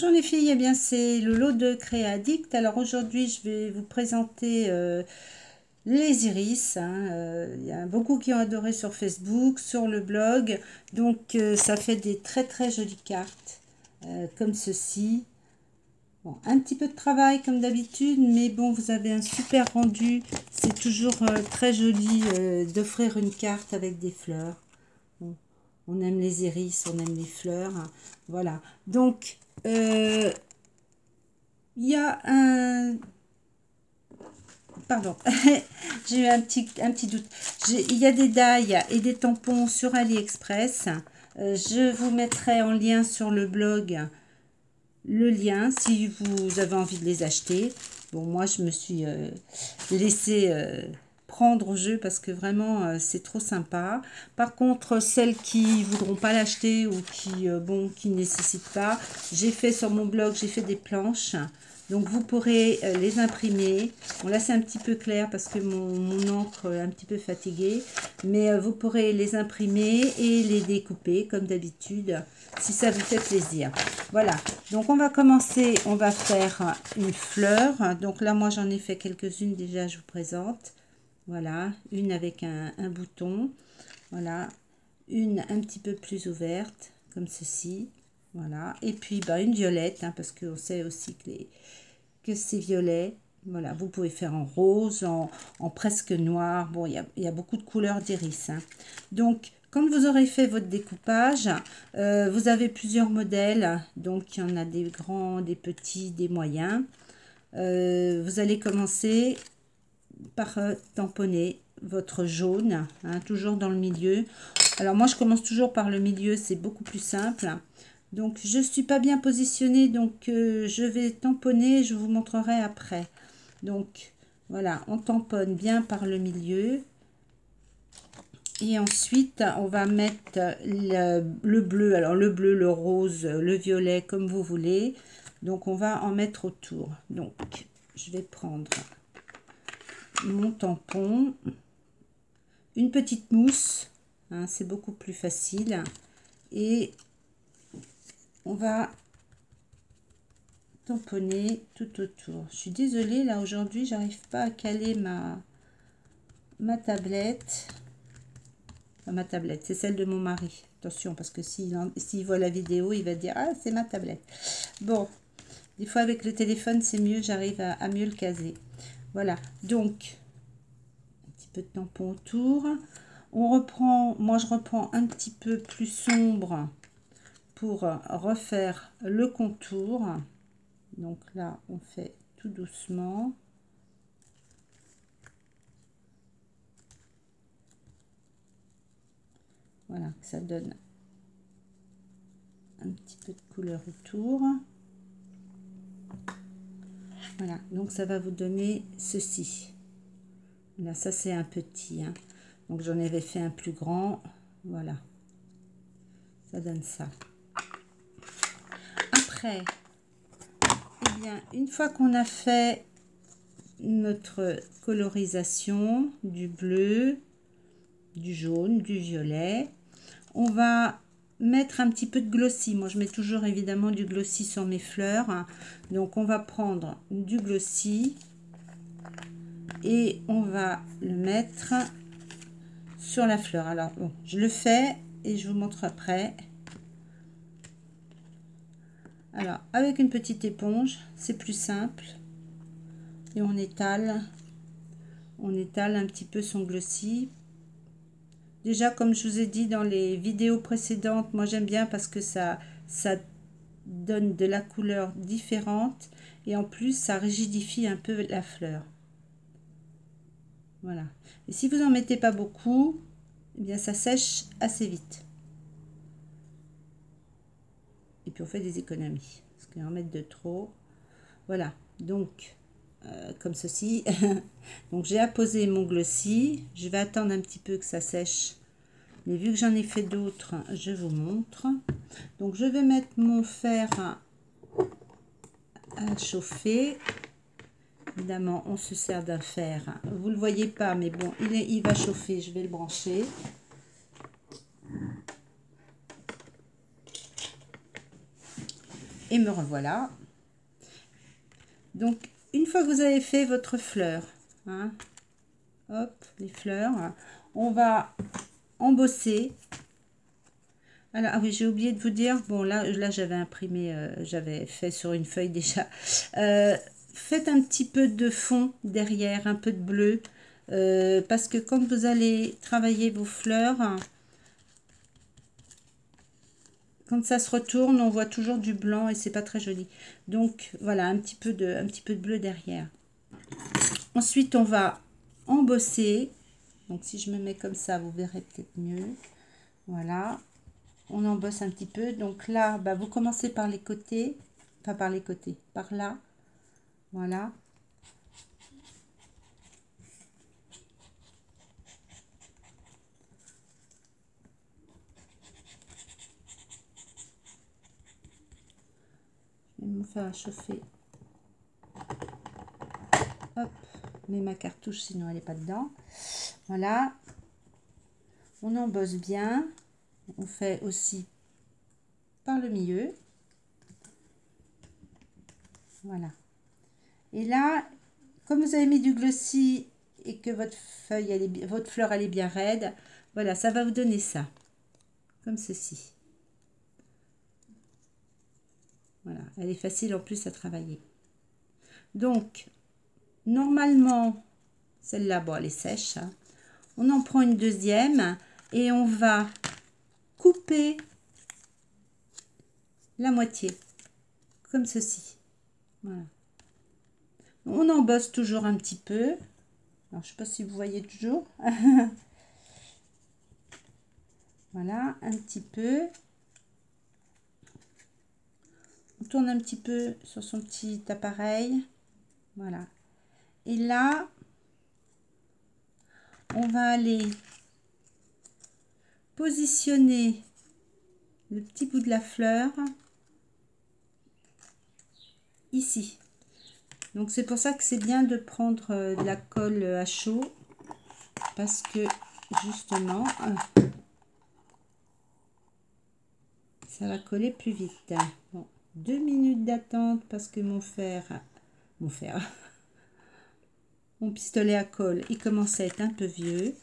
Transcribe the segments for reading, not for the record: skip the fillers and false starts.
Bonjour les filles, eh bien c'est le lot de Créaddict. Alors aujourd'hui je vais vous présenter les iris. Il y a beaucoup qui ont adoré sur Facebook, sur le blog. Donc ça fait des très très jolies cartes comme ceci. Bon, un petit peu de travail comme d'habitude, mais bon, vous avez un super rendu. C'est toujours très joli d'offrir une carte avec des fleurs. Bon, on aime les iris, on aime les fleurs, hein. Voilà. Donc il y a un... Pardon, j'ai eu un petit doute. Il y a des die et des tampons sur AliExpress. Je vous mettrai en lien sur le blog le lien si vous avez envie de les acheter. Bon, moi, je me suis laissée prendre au jeu parce que vraiment, c'est trop sympa. Par contre, celles qui voudront pas l'acheter ou qui, bon, qui ne nécessitent pas, j'ai fait sur mon blog, j'ai fait des planches. Donc, vous pourrez les imprimer. Bon, là, c'est un petit peu clair parce que mon encre est un petit peu fatiguée. Mais vous pourrez les imprimer et les découper comme d'habitude, si ça vous fait plaisir. Voilà. Donc, on va commencer. On va faire une fleur. Donc, là, moi, j'en ai fait quelques-unes déjà. Je vous présente. Voilà. Une avec un bouton. Voilà. Une un petit peu plus ouverte, comme ceci. Voilà. Et puis, bah, une violette, hein, parce qu'on sait aussi que c'est violet. Voilà, vous pouvez faire en rose, en presque noir. Bon, il y a beaucoup de couleurs d'iris, hein. Donc, quand vous aurez fait votre découpage, vous avez plusieurs modèles. Donc, il y en a des grands, des petits, des moyens. Vous allez commencer par tamponner votre jaune, hein, toujours dans le milieu. Alors, moi, je commence toujours par le milieu, c'est beaucoup plus simple. Donc, je ne suis pas bien positionnée, donc je vais tamponner, je vous montrerai après. Donc, voilà, on tamponne bien par le milieu. Et ensuite, on va mettre le bleu. Alors, le bleu, le rose, le violet, comme vous voulez. Donc, on va en mettre autour. Donc, je vais prendre mon tampon. Une petite mousse, hein, c'est beaucoup plus facile. Et on va tamponner tout autour. Je suis désolée, là aujourd'hui j'arrive pas à caler ma tablette. Enfin, ma tablette, c'est celle de mon mari. Attention, parce que s'il voit la vidéo, il va dire ah, c'est ma tablette. Bon, des fois avec le téléphone c'est mieux, j'arrive à mieux le caser. Voilà, donc un petit peu de tampon autour. On reprend, moi je reprends un petit peu plus sombre pour refaire le contour. Donc là, on fait tout doucement. Voilà, ça donne un petit peu de couleur autour. Voilà, donc ça va vous donner ceci. Là, ça c'est un petit, hein. Donc j'en avais fait un plus grand. Voilà, ça donne ça. Après, eh bien, une fois qu'on a fait notre colorisation du bleu, du jaune, du violet, on va mettre un petit peu de glossy. Moi je mets toujours évidemment du glossy sur mes fleurs. Donc on va prendre du glossy et on va le mettre sur la fleur. Alors bon, je le fais et je vous montre après. Alors avec une petite éponge, c'est plus simple. Et on étale un petit peu son glossy. Déjà, comme je vous ai dit dans les vidéos précédentes, moi j'aime bien parce que ça donne de la couleur différente et en plus ça rigidifie un peu la fleur. Voilà. Et si vous en mettez pas beaucoup, eh bien ça sèche assez vite. Et puis on fait des économies parce qu'en mettre de trop. Voilà. Donc comme ceci. Donc j'ai apposé mon glossy. Je vais attendre un petit peu que ça sèche. Mais vu que j'en ai fait d'autres, je vous montre. Donc je vais mettre mon fer à chauffer. Évidemment, on se sert d'un fer. Vous ne le voyez pas, mais bon, il va chauffer. Je vais le brancher. Et me revoilà. Donc, une fois que vous avez fait votre fleur, hein, hop, les fleurs, on va embosser. Alors, ah oui, j'ai oublié de vous dire, bon, là j'avais imprimé, j'avais fait sur une feuille déjà. Faites un petit peu de fond derrière, un peu de bleu, parce que quand vous allez travailler vos fleurs, quand ça se retourne, on voit toujours du blanc et c'est pas très joli. Donc voilà, un petit peu de bleu derrière. Ensuite, on va embosser. Donc si je me mets comme ça, vous verrez peut-être mieux. Voilà, on embosse un petit peu. Donc là, bah, vous commencez par les côtés, enfin par les côtés, par là. Voilà. Je vais me faire chauffer. Hop, mets ma cartouche, sinon elle n'est pas dedans. Voilà. On embosse bien. On fait aussi par le milieu. Voilà. Et là, comme vous avez mis du glossy et que votre feuille, votre fleur, elle est bien raide, voilà, ça va vous donner ça. Comme ceci. Voilà, elle est facile en plus à travailler. Donc, normalement, celle-là, bon, elle est sèche. Hein. On en prend une deuxième et on va couper la moitié, comme ceci. Voilà. On embosse toujours un petit peu. Alors, je ne sais pas si vous voyez toujours. Voilà, un petit peu. On tourne un petit peu sur son petit appareil. Voilà. Et là, on va aller positionner le petit bout de la fleur ici. Donc c'est pour ça que c'est bien de prendre de la colle à chaud, parce que justement ça va coller plus vite. Bon, 2 minutes d'attente parce que mon pistolet à colle, il commence à être un peu vieux.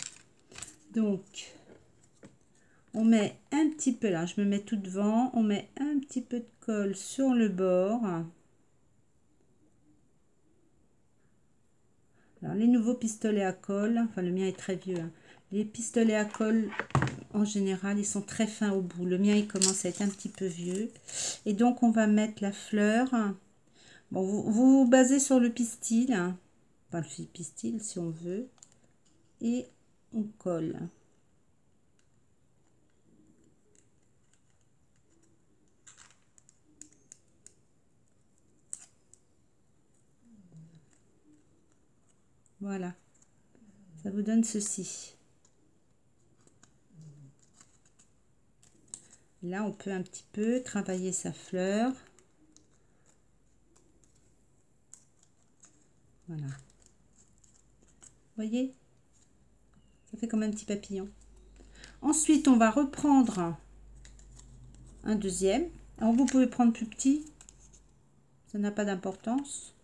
Donc on met un petit peu là, je me mets tout devant, on met un petit peu de colle sur le bord. Alors, les nouveaux pistolets à colle, enfin le mien est très vieux, hein. Les pistolets à colle, en général, ils sont très fins au bout. Le mien, il commence à être un petit peu vieux. Et donc, on va mettre la fleur. Bon, vous vous basez sur le pistil, hein. Enfin, le pistil, si on veut. Et on colle. Voilà. Ça vous donne ceci. Là, on peut un petit peu travailler sa fleur. Voilà. Vous voyez? Ça fait comme un petit papillon. Ensuite, on va reprendre un deuxième. Alors, vous pouvez prendre plus petit. Ça n'a pas d'importance.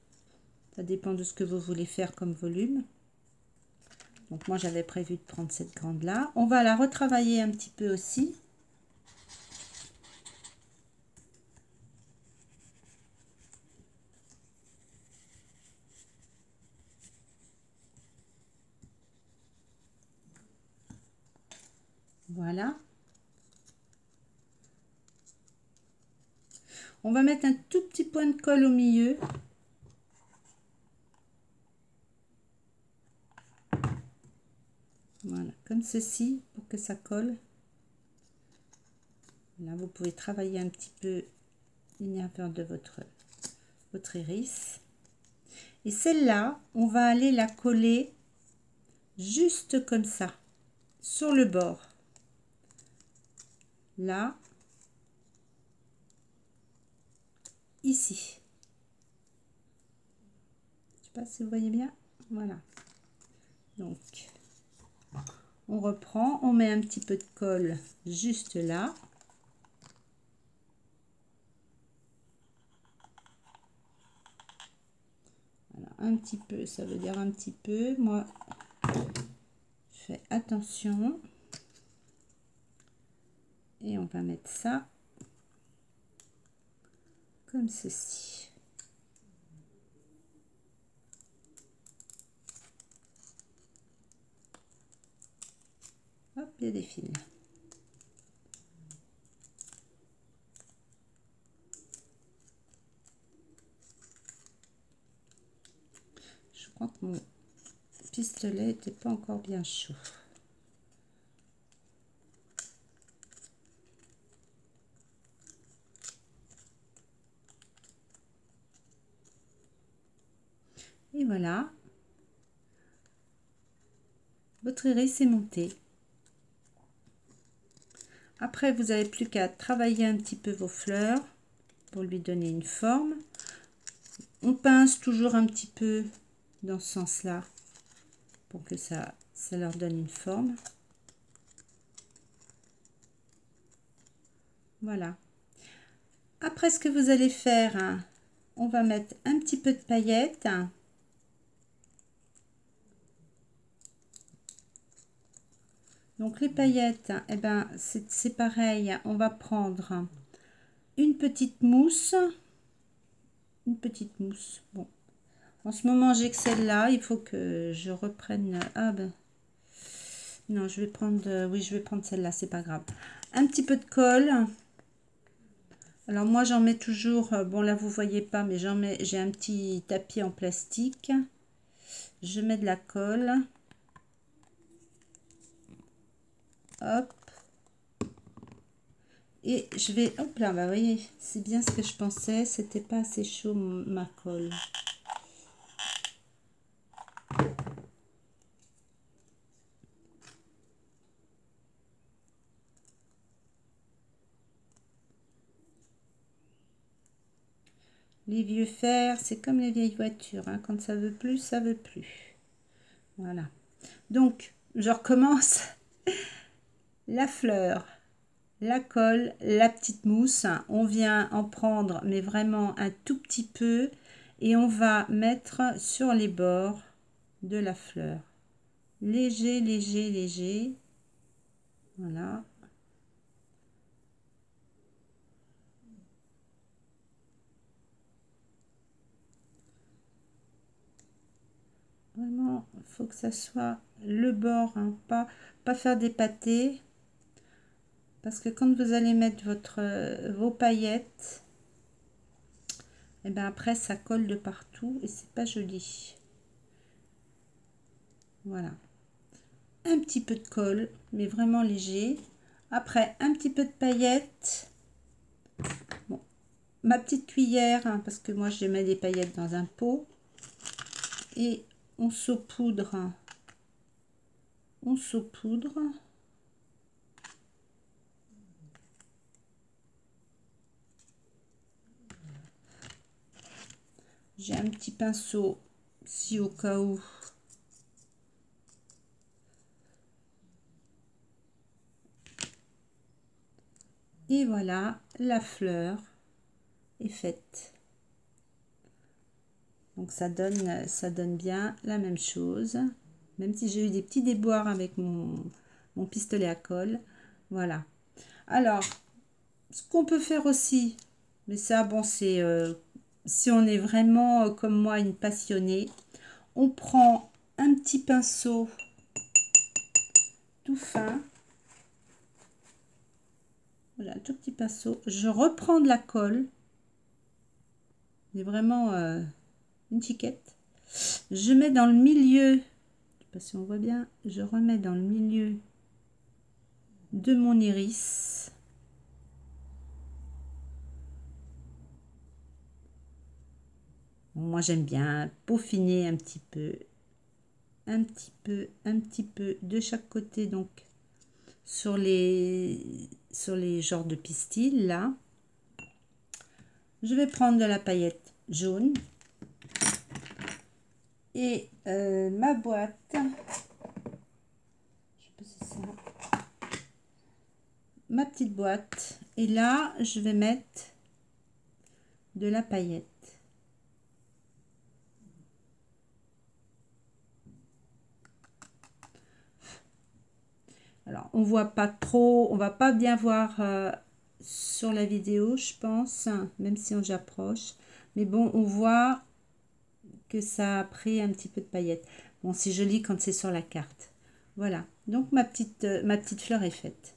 Ça dépend de ce que vous voulez faire comme volume. Donc, moi, j'avais prévu de prendre cette grande-là. On va la retravailler un petit peu aussi. Voilà. On va mettre un tout petit point de colle au milieu. Voilà, comme ceci, pour que ça colle. Là, vous pouvez travailler un petit peu les nervures de votre iris. Et celle-là, on va aller la coller juste comme ça, sur le bord. Là, ici. Je sais pas si vous voyez bien. Voilà. Donc, on reprend, on met un petit peu de colle juste là. un petit peu, ça veut dire un petit peu. Moi, je fais attention. Et on va mettre ça comme ceci. Hop, il y a des fils. Je crois que mon pistolet n'était pas encore bien chaud. Et voilà, votre iris est monté. Après, vous n'avez plus qu'à travailler un petit peu vos fleurs pour lui donner une forme. On pince toujours un petit peu dans ce sens-là pour que ça leur donne une forme. Voilà. Après, ce que vous allez faire, hein, on va mettre un petit peu de paillettes. Donc les paillettes, eh ben, c'est pareil, on va prendre une petite mousse. Une petite mousse. Bon, en ce moment j'ai que celle-là, il faut que je reprenne. Ah ben, non, je vais prendre, oui, je vais prendre celle-là, c'est pas grave. Un petit peu de colle. Alors moi j'en mets toujours, bon là vous voyez pas, mais j'en mets, j'ai un petit tapis en plastique. Je mets de la colle. Hop. Et je vais, hop là, bah vous voyez, c'est bien ce que je pensais, c'était pas assez chaud ma colle. Les vieux fers, c'est comme les vieilles voitures, hein, quand ça veut plus, ça veut plus. Voilà. Donc, je recommence. La fleur, la colle, la petite mousse. On vient en prendre, mais vraiment un tout petit peu. Et on va mettre sur les bords de la fleur. Léger, léger, léger. Voilà. Vraiment, il faut que ça soit le bord, hein, pas faire des pâtés. Parce que quand vous allez mettre vos paillettes, et ben après ça colle de partout et c'est pas joli. Voilà. Un petit peu de colle, mais vraiment léger. Après, un petit peu de paillettes. Bon, ma petite cuillère, hein, parce que moi je mets des paillettes dans un pot. Et on saupoudre. On saupoudre. J'ai un petit pinceau, si au cas où. Et voilà, la fleur est faite. Donc ça donne bien la même chose. Même si j'ai eu des petits déboires avec mon pistolet à colle. Voilà. Alors, ce qu'on peut faire aussi, mais ça, bon, c'est si on est vraiment comme moi une passionnée, on prend un petit pinceau tout fin. Voilà, un tout petit pinceau. Je reprends de la colle. C'est vraiment une chiquette. Je mets dans le milieu, je sais pas si on voit bien, je remets dans le milieu de mon iris. Bon, moi j'aime bien peaufiner un petit peu, un petit peu de chaque côté, donc sur les genres de pistils là. Je vais prendre de la paillette jaune et ma boîte. Je sais pas si ça. Ma petite boîte, et là je vais mettre de la paillette. Alors, on voit pas trop, on va pas bien voir sur la vidéo, je pense, même si on j'approche. Mais bon, on voit que ça a pris un petit peu de paillettes. Bon, c'est joli quand c'est sur la carte. Voilà, donc ma petite fleur est faite.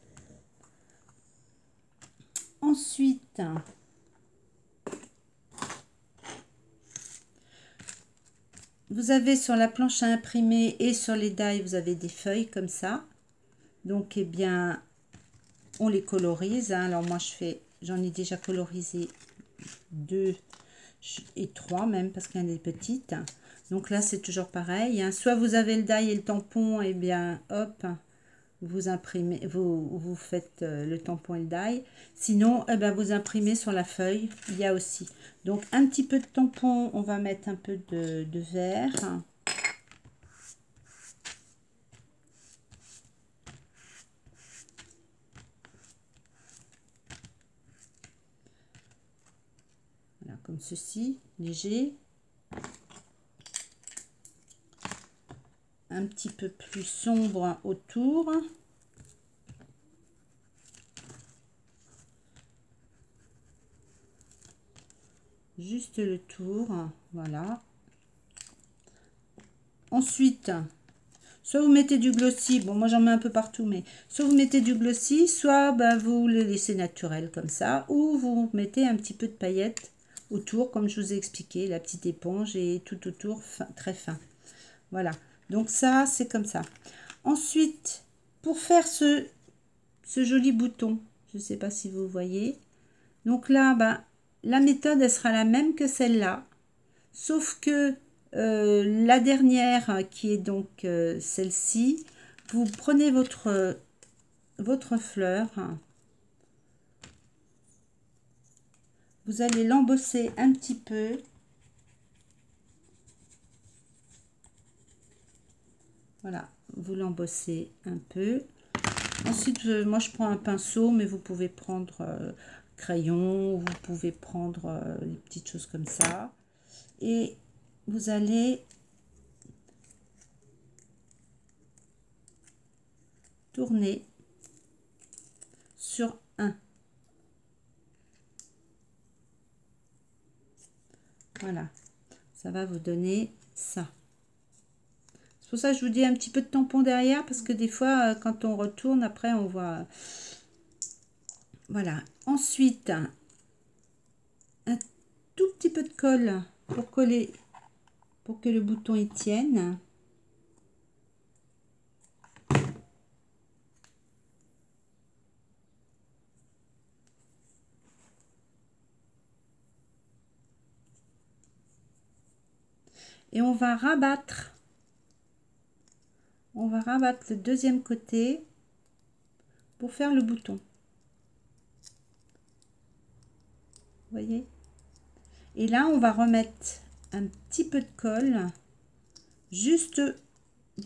Ensuite, vous avez sur la planche à imprimer et sur les die, vous avez des feuilles comme ça. Donc, eh bien, on les colorise. Hein. Alors, moi, j'en ai déjà colorisé 2 et 3 même, parce qu'il y en a des petites. Donc là, c'est toujours pareil. Hein. Soit vous avez le die et le tampon, et bien, hop, vous imprimez, vous faites le tampon et le die. Sinon, eh bien, vous imprimez sur la feuille. Il y a aussi. Donc, un petit peu de tampon, on va mettre un peu de vert. Voilà, comme ceci, léger. Un petit peu plus sombre autour. Juste le tour, voilà. Ensuite, soit vous mettez du glossy, bon moi j'en mets un peu partout, mais soit vous mettez du glossy, soit ben, vous le laissez naturel comme ça, ou vous mettez un petit peu de paillettes autour, comme je vous ai expliqué, la petite éponge et tout autour fin, très fin. Voilà, donc ça c'est comme ça. Ensuite, pour faire ce joli bouton, je ne sais pas si vous voyez, donc là, ben, la méthode elle sera la même que celle-là, sauf que la dernière qui est donc celle-ci, vous prenez votre fleur, vous allez l'embosser un petit peu, voilà, vous l'embossez un peu. Ensuite, moi je prends un pinceau, mais vous pouvez prendre crayon, vous pouvez prendre les petites choses comme ça, et vous allez tourner sur un. Voilà, ça va vous donner ça. C'est pour ça que je vous dis un petit peu de tampon derrière, parce que des fois, quand on retourne, après, on voit... Voilà. Ensuite, un tout petit peu de colle pour coller, pour que le bouton y tienne. Et on va rabattre. On va rabattre le deuxième côté pour faire le bouton. Vous voyez? Et là, on va remettre un petit peu de colle juste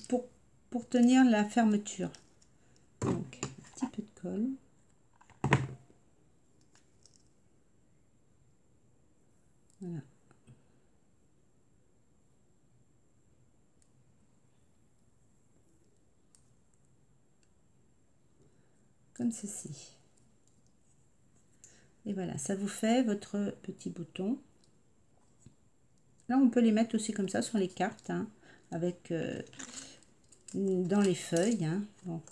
pour tenir la fermeture. Donc, un petit peu de colle. Voilà. Comme ceci. Et voilà, ça vous fait votre petit bouton. Là, on peut les mettre aussi comme ça sur les cartes, hein, avec dans les feuilles. Hein. Bon.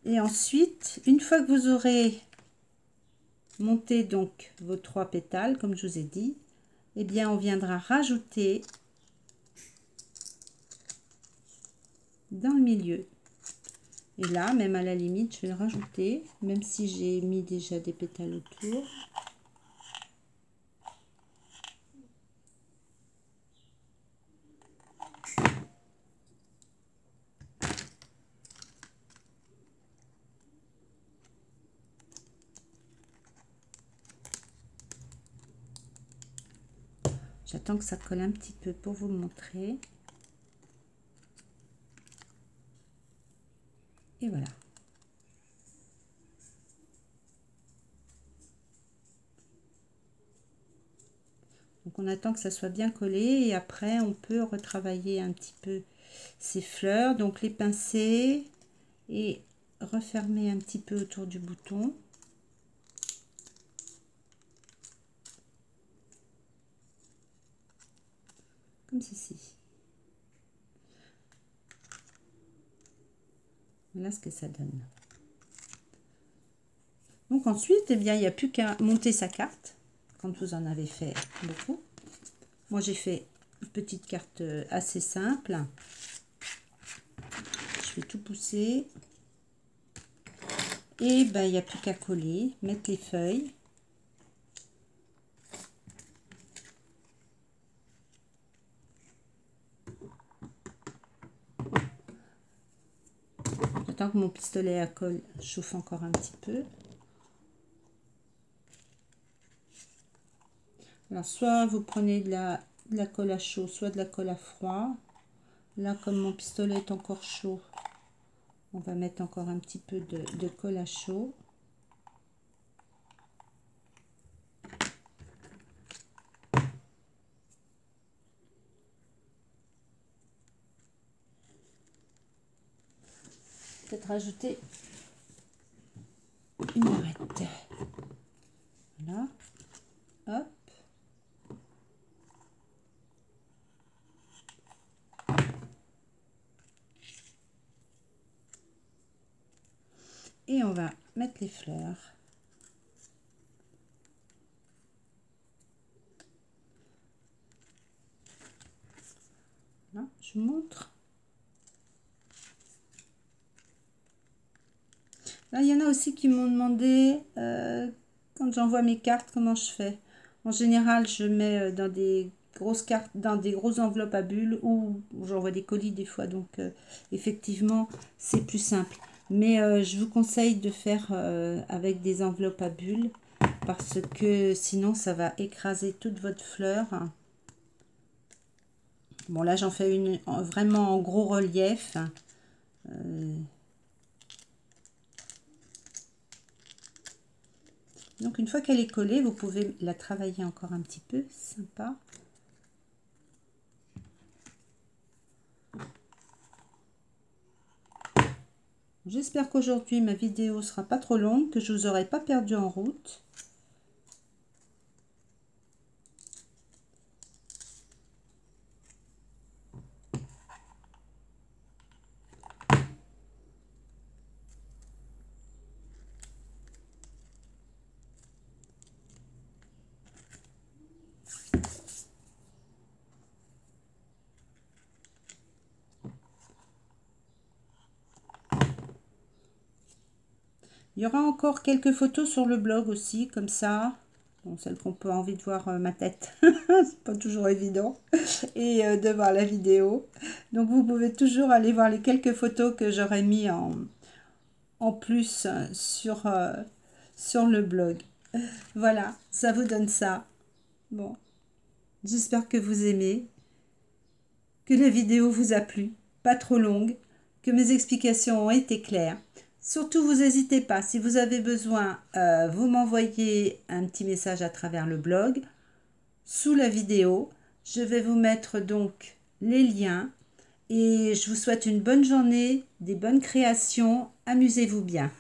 Et ensuite, une fois que vous aurez monté donc vos 3 pétales, comme je vous ai dit, eh bien, on viendra rajouter dans le milieu. Et là, même à la limite, je vais le rajouter, même si j'ai mis déjà des pétales autour. J'attends que ça colle un petit peu pour vous montrer. Et voilà. Donc on attend que ça soit bien collé et après on peut retravailler un petit peu ces fleurs. Donc les pincer et refermer un petit peu autour du bouton. Comme ceci. Voilà ce que ça donne. Donc ensuite, eh bien, il n'y a plus qu'à monter sa carte quand vous en avez fait beaucoup. Moi, j'ai fait une petite carte assez simple. Je vais tout pousser. Et ben, il n'y a plus qu'à coller, mettre les feuilles. J'attends que mon pistolet à colle chauffe encore un petit peu. Alors, soit vous prenez de la colle à chaud, soit de la colle à froid. Là, comme mon pistolet est encore chaud, on va mettre encore un petit peu de colle à chaud. Peut-être rajouter une arête. Voilà. Hop. Et on va mettre les fleurs. Là, je vous montre. Là, il y en a aussi qui m'ont demandé, quand j'envoie mes cartes, comment je fais. En général, je mets dans des grosses cartes, dans des grosses enveloppes à bulles, ou j'envoie des colis des fois, donc effectivement, c'est plus simple. Mais je vous conseille de faire avec des enveloppes à bulles, parce que sinon, ça va écraser toute votre fleur. Bon, là, j'en fais une vraiment en gros relief. Donc, une fois qu'elle est collée, vous pouvez la travailler encore un petit peu. Sympa. J'espère qu'aujourd'hui, ma vidéo sera pas trop longue, que je vous aurai pas perdu en route. Il y aura encore quelques photos sur le blog aussi, comme ça. Bon, celles qu'on peut envie de voir ma tête. C'est pas toujours évident. Et de voir la vidéo. Donc, vous pouvez toujours aller voir les quelques photos que j'aurais mis en plus sur le blog. Voilà, ça vous donne ça. Bon, j'espère que vous aimez, que la vidéo vous a plu, pas trop longue, que mes explications ont été claires. Surtout, vous n'hésitez pas, si vous avez besoin, vous m'envoyez un petit message à travers le blog, sous la vidéo. Je vais vous mettre donc les liens et je vous souhaite une bonne journée, des bonnes créations, amusez-vous bien.